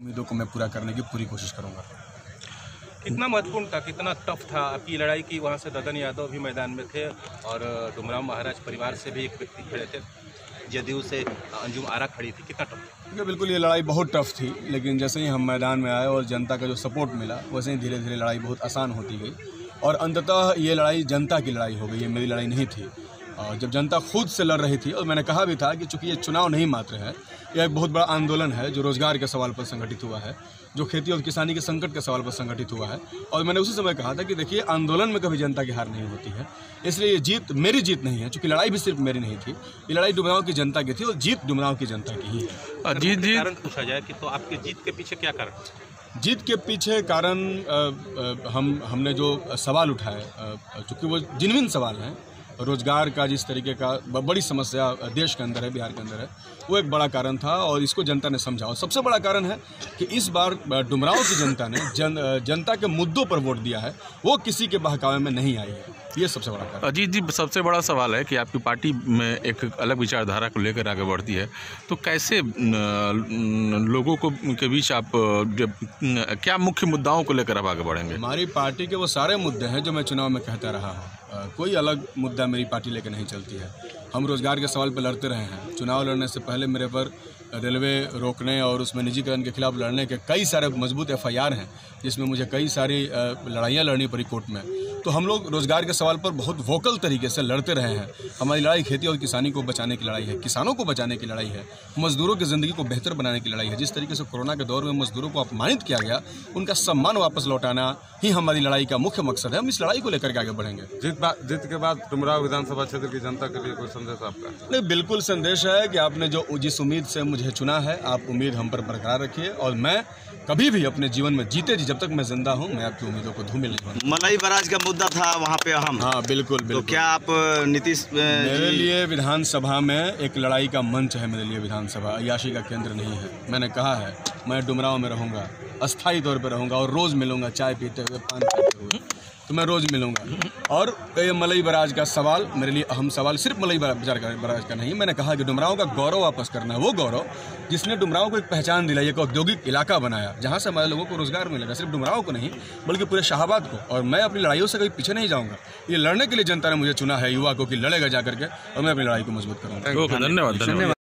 उम्मीदों को मैं पूरा करने की पूरी कोशिश करूंगा। कितना महत्वपूर्ण था, कितना टफ था आपकी लड़ाई की? वहाँ से ददन यादव भी मैदान में थे और डुमराव महाराज परिवार से भी एक व्यक्ति खड़े थे, जदयू से अंजुम आरा खड़ी थी। कितना टफ था? बिल्कुल ये लड़ाई बहुत टफ थी, लेकिन जैसे ही हम मैदान में आए और जनता का जो सपोर्ट मिला वैसे ही धीरे धीरे लड़ाई बहुत आसान होती गई और अंततः ये लड़ाई जनता की लड़ाई हो गई, ये मेरी लड़ाई नहीं थी। जब जनता खुद से लड़ रही थी और मैंने कहा भी था कि चूंकि ये चुनाव नहीं मात्र है, यह एक बहुत बड़ा आंदोलन है जो रोजगार के सवाल पर संगठित हुआ है, जो खेती और किसानी के संकट के सवाल पर संगठित हुआ है। और मैंने उसी समय कहा था कि देखिए, आंदोलन में कभी जनता की हार नहीं होती है, इसलिए ये जीत मेरी जीत नहीं है। चूंकि लड़ाई भी सिर्फ मेरी नहीं थी, ये लड़ाई डुमराव की जनता की थी और जीत डुमराव की जनता की ही है। जीत कारण पूछा जाए कि तो आपके जीत के पीछे क्या कारण? जीत के पीछे कारण हमने जो सवाल उठाए, चूँकि वो जिनविन सवाल हैं, रोजगार का जिस तरीके का बड़ी समस्या देश के अंदर है, बिहार के अंदर है, वो एक बड़ा कारण था और इसको जनता ने समझा। और सबसे बड़ा कारण है कि इस बार डुमराव की जनता ने जनता के मुद्दों पर वोट दिया है, वो किसी के बहकावे में नहीं आई है। ये सबसे बड़ा कारण। अजीत जी, सबसे बड़ा सवाल है कि आपकी पार्टी में एक अलग विचारधारा को लेकर आगे बढ़ती है, तो कैसे लोगों को के बीच आप क्या मुख्य मुद्दाओं को लेकर आप आगे बढ़ेंगे? हमारी पार्टी के वो सारे मुद्दे हैं जो मैं चुनाव में कहता रहा हूँ। कोई अलग मुद्दा मेरी पार्टी लेकर नहीं चलती है। हम रोजगार के सवाल पर लड़ते रहे हैं। चुनाव लड़ने से पहले मेरे पर रेलवे रोकने और उसमें निजीकरण के खिलाफ लड़ने के कई सारे मजबूत FIR हैं, जिसमें मुझे कई सारी लड़ाइयाँ लड़नी पड़ी कोर्ट में। तो हम लोग रोजगार के सवाल पर बहुत वोकल तरीके से लड़ते रहे हैं। हमारी लड़ाई खेती और किसानी को बचाने की लड़ाई है, किसानों को बचाने की लड़ाई है, मजदूरों की ज़िंदगी को बेहतर बनाने की लड़ाई है। जिस तरीके से कोरोना के दौर में मजदूरों को अपमानित किया गया, उनका सम्मान वापस लौटाना ही हमारी लड़ाई का मुख्य मकसद है। हम इस लड़ाई को लेकर के आगे बढ़ेंगे। जीत के बाद डुमराव विधानसभा क्षेत्र की जनता के लिए कोई संदेश आपका? नहीं, बिल्कुल संदेश है कि आपने जो जिस उम्मीद से मुझे चुना है, आप उम्मीद हम पर बरकरार रखिए और मैं कभी भी अपने जीवन में जीते जी जब तक मैं जिंदा हूँ, मैं आपकी उम्मीदों को धूमिल नहीं बनूंगा। मलाई बराज का मुद्दा था वहाँ पे अहम। हाँ, बिल्कुल बिल्कुल। तो क्या आप नीतीश मेरे लिए विधानसभा में एक लड़ाई का मंच है। मेरे लिए विधानसभा अय्याशी का केंद्र नहीं है। मैंने कहा है, मैं डुमराव में रहूँगा, अस्थायी तौर पर रहूँगा और रोज़ मिलूंगा, चाय पीते हुए, पान पीते हुए, तो मैं रोज़ मिलूंगा। और ये मलाई बराज का सवाल मेरे लिए अहम सवाल सिर्फ मलाई बराज का नहीं। मैंने कहा कि डुमराव का गौरव वापस करना है, वो गौरव जिसने डुमराव को एक पहचान दिलाई, एक औद्योगिक इलाका बनाया जहाँ से हमारे लोगों को रोजगार मिलेगा, सिर्फ डुमराव को नहीं बल्कि पूरे शाहाबाद को। और मैं अपनी लड़ाइयों से कभी पीछे नहीं जाऊँगा। ये लड़ने के लिए जनता ने मुझे चुना है, युवा को, कि लड़ेगा जा करके, और मैं अपनी लड़ाई को मजबूत करूँगा। धन्यवाद।